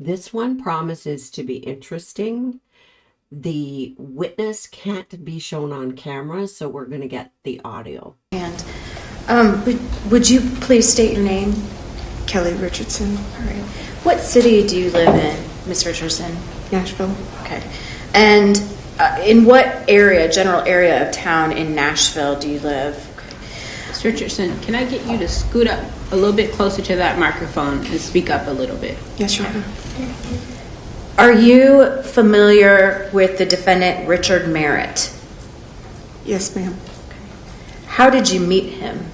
This one promises to be interesting. The witness can't be shown on camera, so we're going to get the audio. And would you please state your name? Kelly Richardson, All right. What city do you live in, Miss Richardson? Nashville. Okay. And in what area, general area of town in Nashville do you live? Ms. Richardson, can I get you to scoot up a little bit closer to that microphone and speak up a little bit? Yes, Your Honor. Are you familiar with the defendant Richard Merritt? Yes, ma'am. How did you meet him?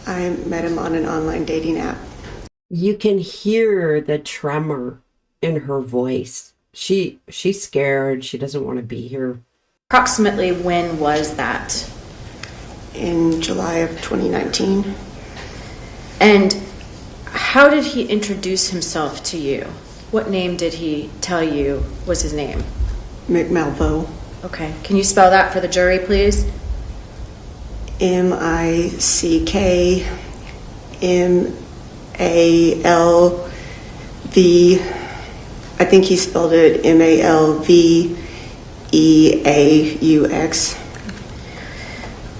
I met him on an online dating app. You can hear the tremor in her voice. She's scared. She doesn't want to be here. Approximately when was that? In July of 2019. And how did he introduce himself to you? What name did he tell you was his name? McMalvo. Okay. Can you spell that for the jury, please? MICKMALV. I think he spelled it MALVEAUX.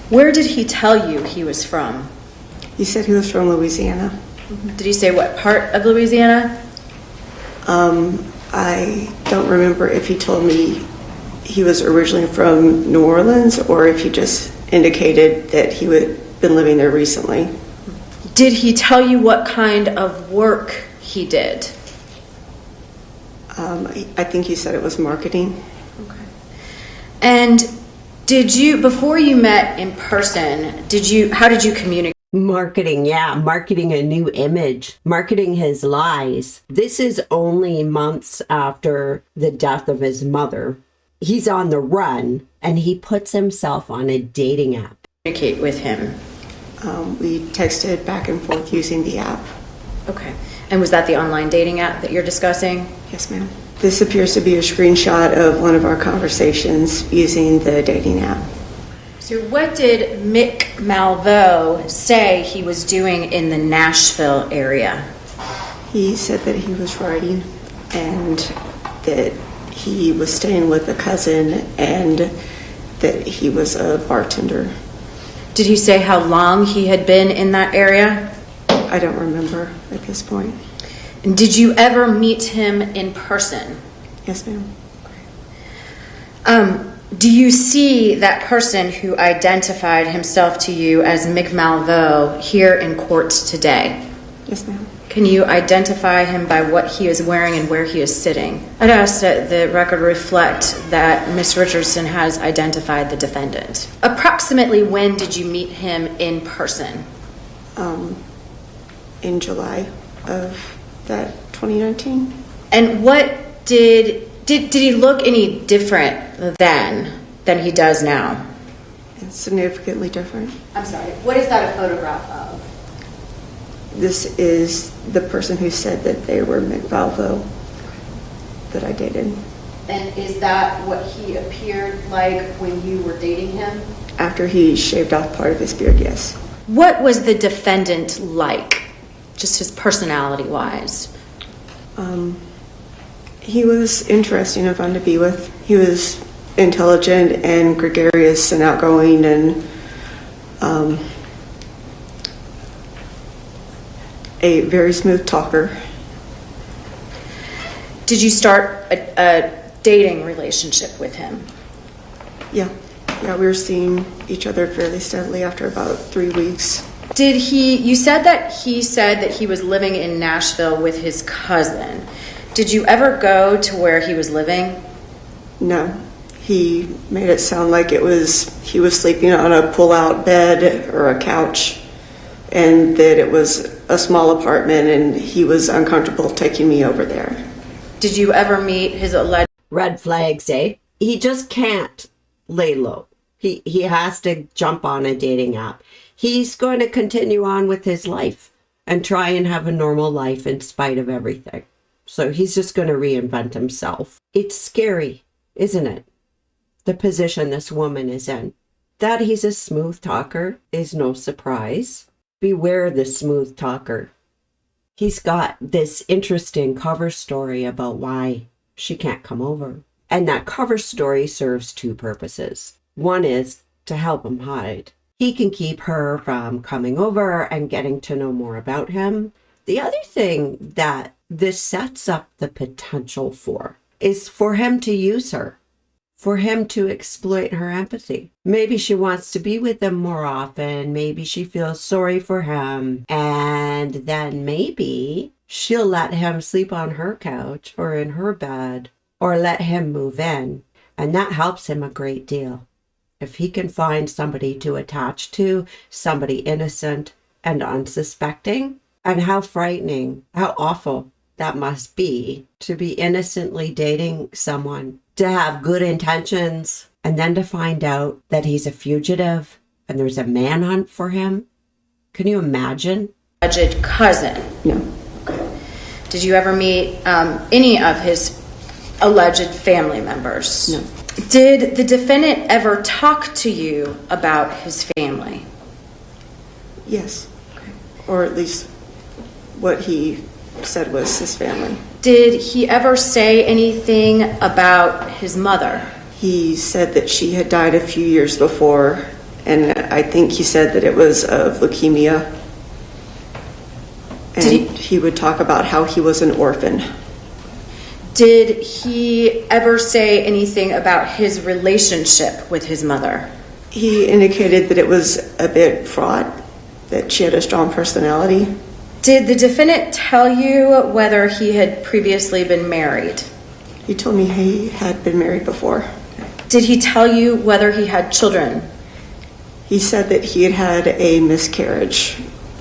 Where did he tell you he was from? He said he was from Louisiana. Did he say what part of Louisiana? I don't remember if he told me he was originally from New Orleans or if he just indicated that he had been living there recently. Did he tell you what kind of work he did? I think he said it was marketing. Okay. And did you, before you met in person, how did you communicate? Marketing, yeah, marketing a new image, marketing his lies. This is only months after the death of his mother. He's on the run, and he puts himself on a dating app. Communicate with him. We texted back and forth using the app. Okay. And was that the online dating app that you're discussing? Yes, ma'am. This appears to be a screenshot of one of our conversations using the dating app. So what did Mick Malvo say he was doing in the Nashville area? He said that he was writing and that he was staying with a cousin and that he was a bartender. Did he say how long he had been in that area? I don't remember at this point. And did you ever meet him in person? Yes, ma'am. Do you see that person who identified himself to you as Mick Malvo here in court today? Yes, ma'am. Can you identify him by what he is wearing and where he is sitting? I'd ask that the record reflect that Ms. Richardson has identified the defendant. Approximately when did you meet him in person? In July of that 2019. And what did he look any different then than he does now? It's significantly different. I'm sorry, what is that a photograph of? This is the person who said that they were McValvo that I dated. And is that what he appeared like when you were dating him? After he shaved off part of his beard, yes. What was the defendant like, just his personality-wise? He was interesting and fun to be with. He was intelligent and gregarious and outgoing and a very smooth talker. Did you start a dating relationship with him? Yeah, we were seeing each other fairly steadily after about 3 weeks. You said that he was living in Nashville with his cousin. Did you ever go to where he was living? No, he made it sound like he was sleeping on a pull-out bed or a couch and that it was a small apartment and he was uncomfortable taking me over there. Did you ever meet his alleged... Red flags, eh? He just can't lay low. He has to jump on a dating app. He's going to continue on with his life and try and have a normal life in spite of everything. So he's just going to reinvent himself. It's scary, isn't it? The position this woman is in. That he's a smooth talker is no surprise. Beware the smooth talker. He's got this interesting cover story about why she can't come over. And that cover story serves two purposes. One is to help him hide. He can keep her from coming over and getting to know more about him. The other thing that this sets up the potential for is for him to use her, for him to exploit her empathy. Maybe she wants to be with him more often. Maybe she feels sorry for him. And then maybe she'll let him sleep on her couch or in her bed or let him move in. And that helps him a great deal. If he can find somebody to attach to, somebody innocent and unsuspecting, and how frightening, how awful that must be to be innocently dating someone, to have good intentions, and then to find out that he's a fugitive and there's a manhunt for him. Can you imagine? Alleged cousin. No. Did you ever meet any of his alleged family members? No. Did the defendant ever talk to you about his family? Yes. Or at least what he said was his family. Did he ever say anything about his mother? He said that she had died a few years before, and I think he said that it was of leukemia. And he would talk about how he was an orphan. Did he ever say anything about his relationship with his mother? He indicated that it was a bit fraught, that she had a strong personality. Did the defendant tell you whether he had previously been married? He told me he had been married before. Did he tell you whether he had children? He said that he had had a miscarriage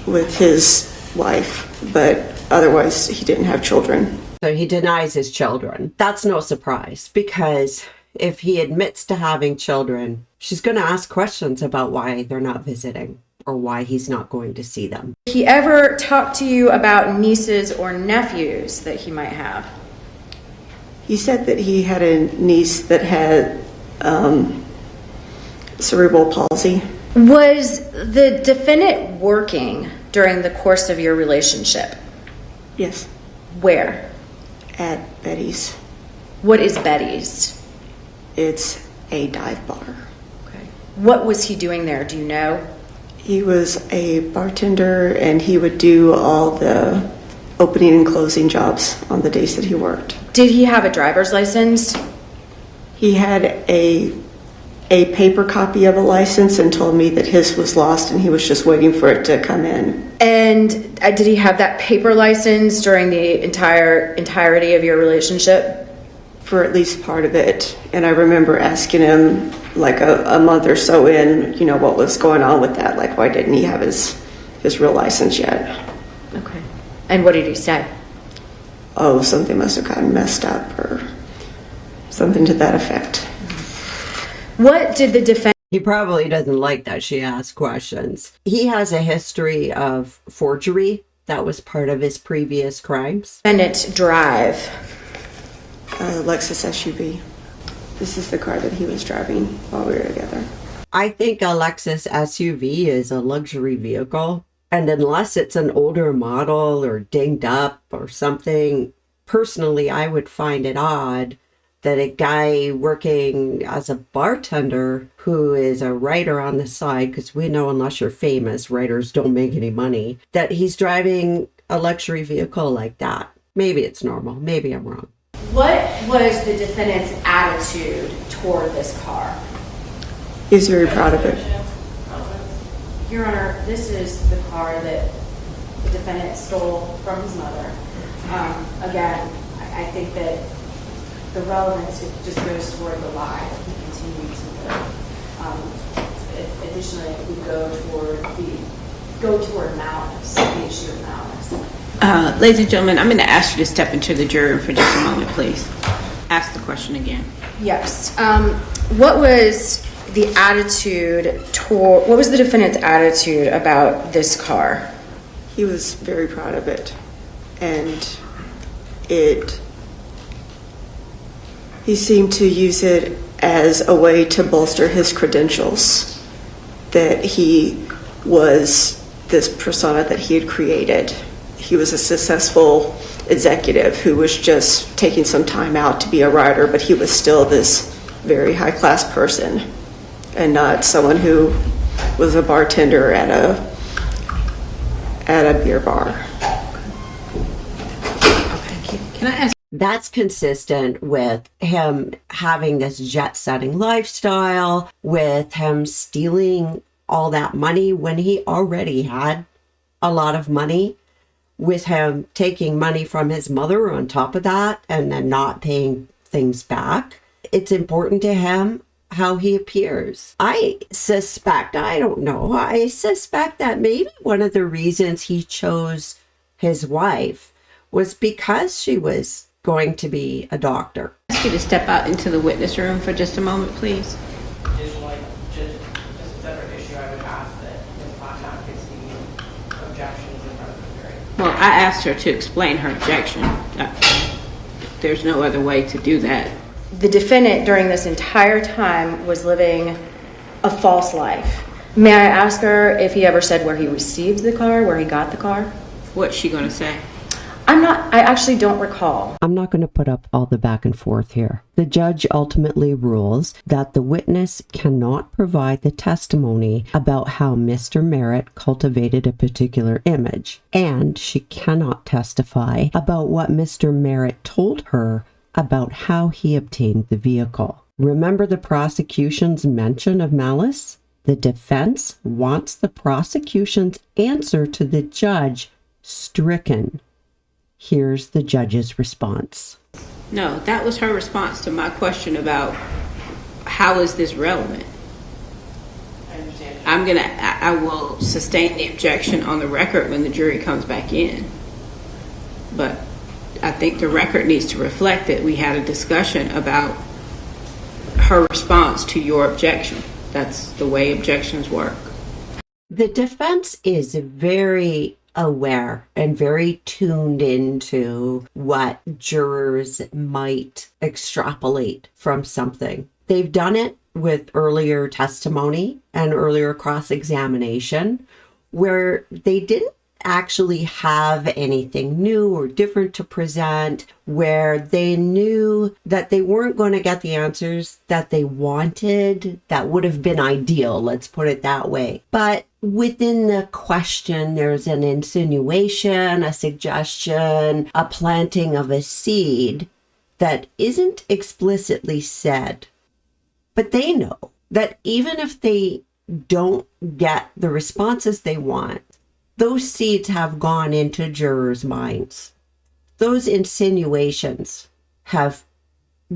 with his wife, but otherwise he didn't have children. So he denies his children. That's no surprise, because if he admits to having children, she's going to ask questions about why they're not visiting or why he's not going to see them. Did he ever talk to you about nieces or nephews that he might have? He said that he had a niece that had cerebral palsy. Was the defendant working during the course of your relationship? Yes, Where? at Betty's. What is Betty's? It's a dive bar. Okay. What was he doing there? Do you know? He was a bartender, and he would do all the opening and closing jobs on the days that he worked. Did he have a driver's license? He had a paper copy of a license and told me that his was lost and he was just waiting for it to come in. And did he have that paper license during the entirety of your relationship? For at least part of it. And I remember asking him like a month or so in, what was going on with that? Like, why didn't he have his real license yet? Okay. And what did he say? Oh, something must have gotten messed up or something to that effect. What did the defendant... He probably doesn't like that she asks questions. He has a history of forgery. That was part of his previous crimes. drive? Lexus SUV. This is the car that he was driving while we were together. I think a Lexus SUV is a luxury vehicle. And unless it's an older model or dinged up or something, personally, I would find it odd that a guy working as a bartender who is a writer on the side, because we know unless you're famous, writers don't make any money, that he's driving a luxury vehicle like that. Maybe it's normal. Maybe I'm wrong. What was the defendant's attitude toward this car? He's very proud of it. Your Honor, this is the car that the defendant stole from his mother. Again, I think that the relevance just goes toward the lie that he continued to live. Additionally, it would go toward malice, the issue of malice. Ladies and gentlemen, I'm going to ask you to step into the jury room for just a moment, please. Ask the question again. Yes. What was the defendant's attitude about this car? He was very proud of it. And he seemed to use it as a way to bolster his credentials, that he was this persona that he had created. he was a successful executive who was just taking some time out to be a writer, but he was still this very high-class person and not someone who was a bartender at a beer bar. Can I ask? That's consistent with him having this jet-setting lifestyle, with him stealing all that money when he already had a lot of money, with him taking money from his mother on top of that and then not paying things back. It's important to him how he appears. I suspect that maybe one of the reasons he chose his wife was because she was going to be a doctor. Ask you to step out into the witness room for just a moment, please. Just a separate issue, I would ask that Ms. Montauk gets the objections in front of the jury. Well, I asked her to explain her objection. There's no other way to do that. The defendant during this entire time was living a false life. May I ask her if he ever said where he received the car, where he got the car? What's she gonna say? I actually don't recall. I'm not going to put up all the back and forth here. The judge ultimately rules that the witness cannot provide the testimony about how Mr. Merritt cultivated a particular image, and she cannot testify about what Mr. Merritt told her about how he obtained the vehicle. Remember the prosecution's mention of malice? The defense wants the prosecution's answer to the judge stricken. Here's the judge's response. No, that was her response to my question about how is this relevant? I understand. I will sustain the objection on the record when the jury comes back in. But I think the record needs to reflect that we had a discussion about her response to your objection. That's the way objections work. The defense is very aware and very tuned into what jurors might extrapolate from something. They've done it with earlier testimony and earlier cross-examination where they didn't actually have anything new or different to present, where they knew that they weren't going to get the answers that they wanted, that would have been ideal, let's put it that way. But within the question, there's an insinuation, a suggestion, a planting of a seed that isn't explicitly said. But they know that even if they don't get the responses they want, those seeds have gone into jurors' minds. Those insinuations have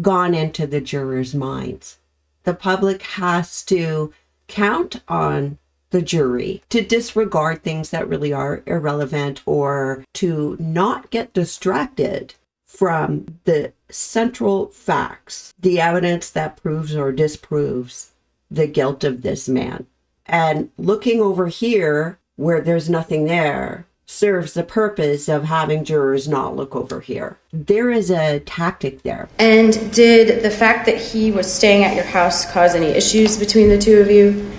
gone into the jurors' minds. The public has to count on the jury to disregard things that really are irrelevant or to not get distracted from the central facts, the evidence that proves or disproves the guilt of this man. And looking over here where there's nothing there serves the purpose of having jurors not look over here. There is a tactic there. And did the fact that he was staying at your house cause any issues between the two of you?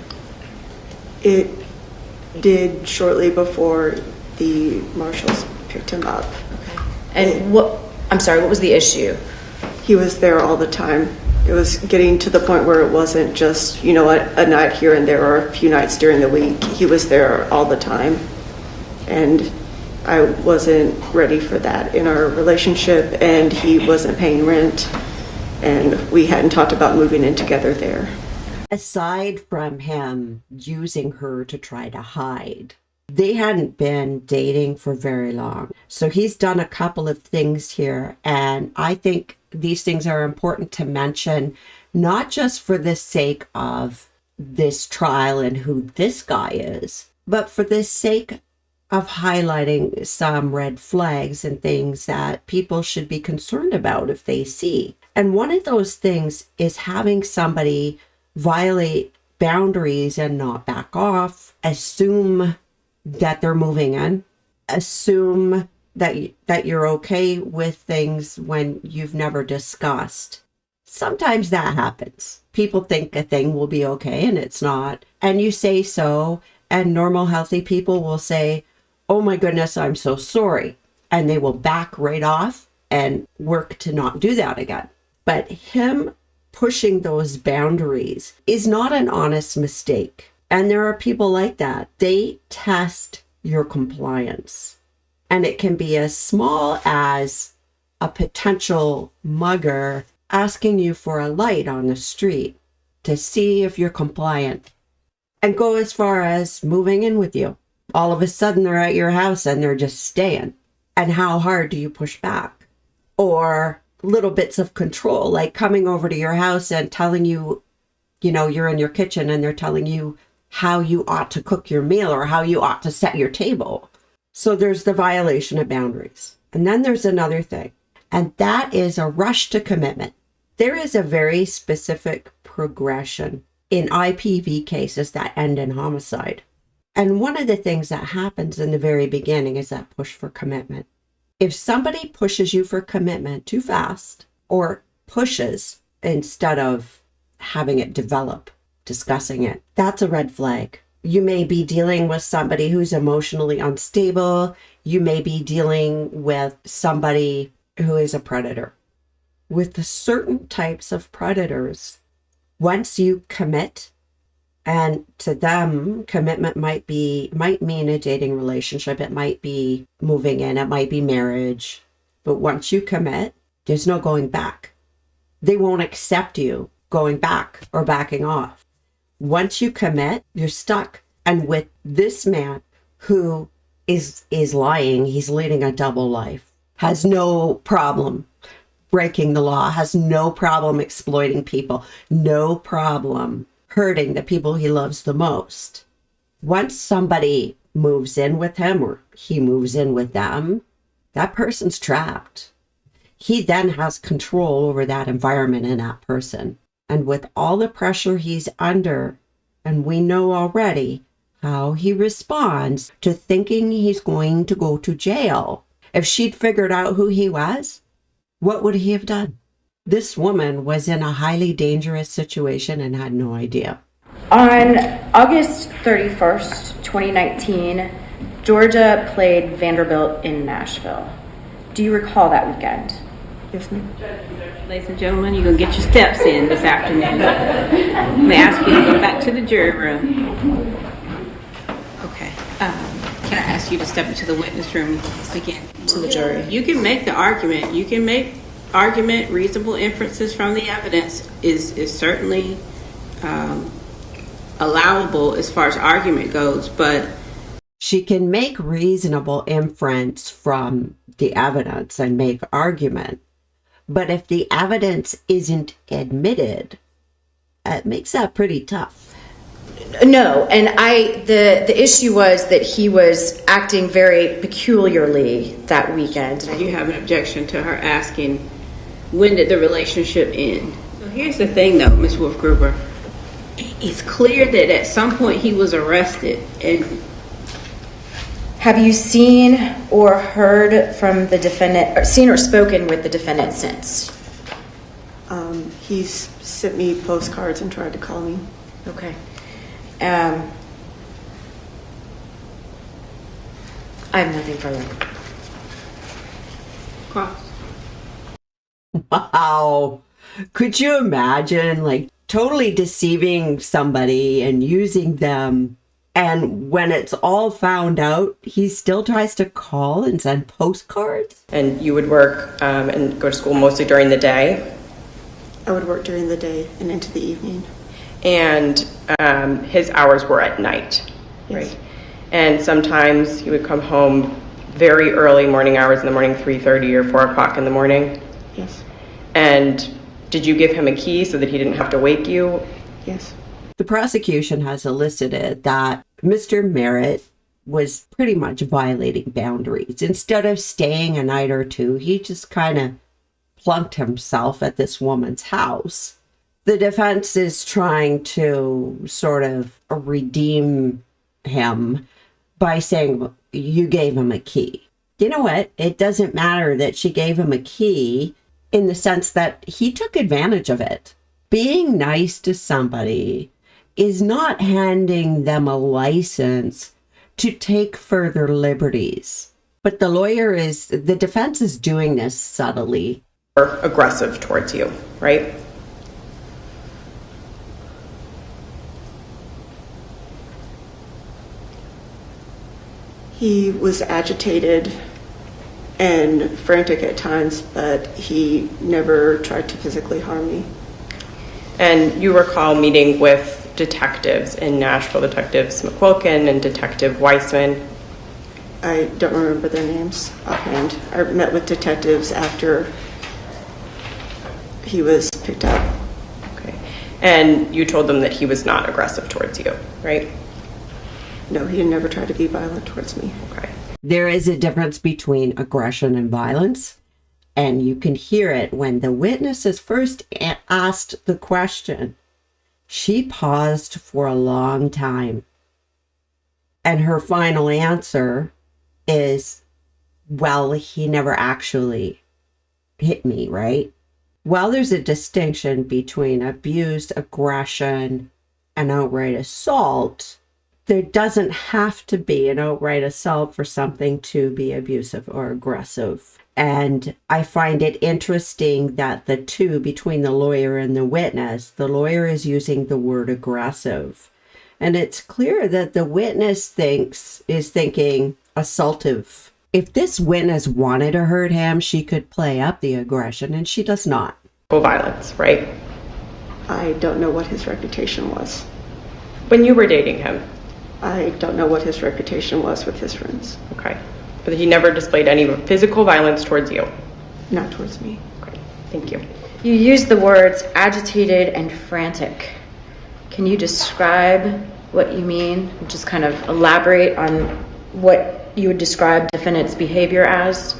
It did shortly before the marshals picked him up. And what was the issue? He was there all the time. It was getting to the point where it wasn't just, a night here and there or a few nights during the week. He was there all the time. And I wasn't ready for that in our relationship, and he wasn't paying rent, and we hadn't talked about moving in together there. Aside from him using her to try to hide, they hadn't been dating for very long. So he's done a couple of things here, and I think these things are important to mention, not just for the sake of this trial and who this guy is, but for the sake of highlighting some red flags and things that people should be concerned about if they see. And one of those things is having somebody violate boundaries and not back off, assume that they're moving in, assume that you're okay with things when you've never discussed. Sometimes that happens. People think a thing will be okay and it's not. And you say so, and normal, healthy people will say, oh my goodness, I'm so sorry. And they will back right off and work to not do that again. But him pushing those boundaries is not an honest mistake. And there are people like that. They test your compliance. And it can be as small as a potential mugger asking you for a light on the street to see if you're compliant, and go as far as moving in with you. All of a sudden they're at your house and they're just staying. And how hard do you push back? Or little bits of control, like coming over to your house and telling you, you're in your kitchen and they're telling you how you ought to cook your meal or how you ought to set your table. So there's the violation of boundaries. And then there's another thing, and that is a rush to commitment. There is a very specific progression in IPV cases that end in homicide. And one of the things that happens in the very beginning is that push for commitment. If somebody pushes you for commitment too fast, or pushes instead of having it develop, discussing it, that's a red flag. You may be dealing with somebody who's emotionally unstable. You may be dealing with somebody who is a predator. With certain types of predators, once you commit, and to them, commitment might mean a dating relationship. It might be moving in. It might be marriage. But once you commit, there's no going back. They won't accept you going back or backing off. Once you commit, you're stuck. And with this man who is lying, he's leading a double life, has no problem breaking the law, has no problem exploiting people, no problem hurting the people he loves the most. Once somebody moves in with him or he moves in with them, that person's trapped. He then has control over that environment and that person. And with all the pressure he's under, and we know already how he responds to thinking he's going to go to jail. If she'd figured out who he was, what would he have done? This woman was in a highly dangerous situation and had no idea. On August 31st, 2019, Georgia played Vanderbilt in Nashville. Do you recall that weekend? Yes, ma'am. Ladies and gentlemen, you're going to get your steps in this afternoon. May I ask you to go back to the jury room? Okay. Can I ask you to step into the witness room again? To the jury. You can make the argument. You can make argument, reasonable inferences from the evidence is certainly allowable as far as argument goes, but she can make reasonable inference from the evidence and make argument. But if the evidence isn't admitted, it makes that pretty tough. No, and the issue was that he was acting very peculiarly that weekend. you have an objection to her asking, when did the relationship end? So here's the thing though, Ms. Wolf-Gruber. It's clear that at some point he was arrested. And Have you seen or heard from the defendant, or seen or spoken with the defendant since? He's sent me postcards and tried to call me. Okay. I have nothing further. cross. Wow. Could you imagine totally deceiving somebody and using them, and when it's all found out, he still tries to call and send postcards? And you would work and go to school mostly during the day? I would work during the day and into the evening. And his hours were at night, Yes. right? And sometimes he would come home very early morning hours in the morning, 3:30 or 4 o'clock in the morning. Yes. And did you give him a key so that he didn't have to wake you? Yes. The prosecution has elicited that Mr. Merritt was pretty much violating boundaries. Instead of staying a night or two, he just kind of plunked himself at this woman's house. The defense is trying to sort of redeem him by saying, you gave him a key. You know what? It doesn't matter that she gave him a key in the sense that he took advantage of it. Being nice to somebody is not handing them a license to take further liberties. But the defense is doing this subtly. Or aggressive towards you, right? He was agitated and frantic at times, but he never tried to physically harm me. And you recall meeting with detectives in Nashville, Detectives McQuilkin and Detective Weissman. I don't remember their names offhand. I met with detectives after he was picked up. Okay. And you told them that he was not aggressive towards you, right? No, he never tried to be violent towards me. Okay. There is a difference between aggression and violence, and you can hear it when the witness is first asked the question. She paused for a long time, and her final answer is, well, he never actually hit me, right? While there's a distinction between abused aggression and outright assault, there doesn't have to be an outright assault for something to be abusive or aggressive. And I find it interesting that the two, between the lawyer and the witness, the lawyer is using the word aggressive. And it's clear that the witness is thinking assaultive. If this witness wanted to hurt him, she could play up the aggression, and she does not. Violence, right? I don't know what his reputation was. When you were dating him? I don't know what his reputation was with his friends. Okay. But he never displayed any physical violence towards you? Not towards me. Okay. Thank you. You used the words agitated and frantic. Can you describe what you mean? Just kind of elaborate on what you would describe defendant's behavior as?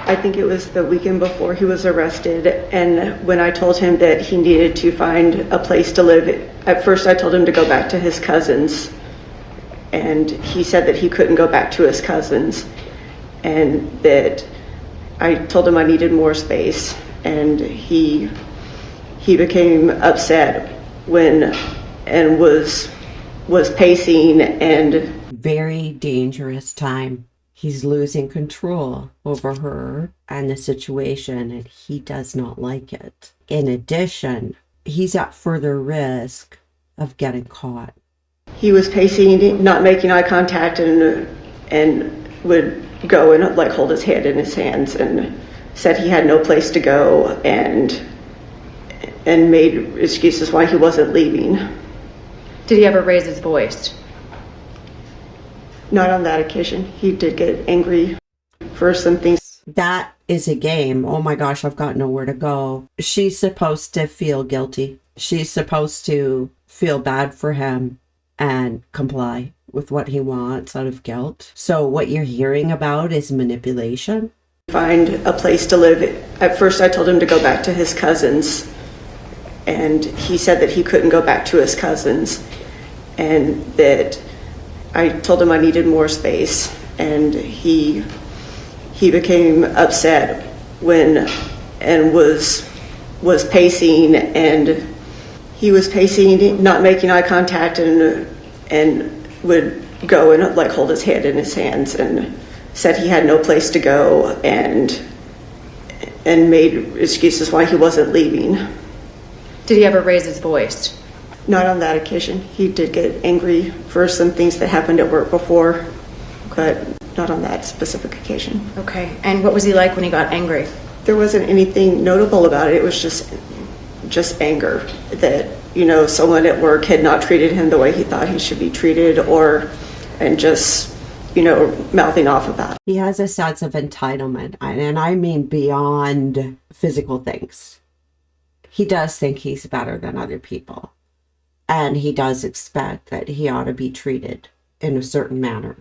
I think it was the weekend before he was arrested, and when I told him that he needed to find a place to live, at first I told him to go back to his cousin's, and he said that he couldn't go back to his cousin's, and that I told him I needed more space, and he became upset and was pacing and... Very dangerous time. He's losing control over her and the situation, and he does not like it. In addition, he's at further risk of getting caught. He was pacing, not making eye contact, and would go and like hold his head in his hands and said he had no place to go and made excuses why he wasn't leaving. Did he ever raise his voice? Not on that occasion. He did get angry for some things. That is a game. Oh my gosh, I've got nowhere to go. She's supposed to feel guilty. She's supposed to feel bad for him and comply with what he wants out of guilt. So what you're hearing about is manipulation. Find a place to live. At first I told him to go back to his cousin's, and he said that he couldn't go back to his cousin's, and that I told him I needed more space, and he became upset and was pacing, and he was pacing, not making eye contact, and would go and like hold his head in his hands and said he had no place to go and made excuses why he wasn't leaving. Did he ever raise his voice? Not on that occasion. He did get angry for some things that happened at work before, but not on that specific occasion. Okay. And what was he like when he got angry? There wasn't anything notable about it. It was just anger that, someone at work had not treated him the way he thought he should be treated, and just, mouthing off about it. He has a sense of entitlement, and I mean beyond physical things. He does think he's better than other people. And he does expect that he ought to be treated in a certain manner.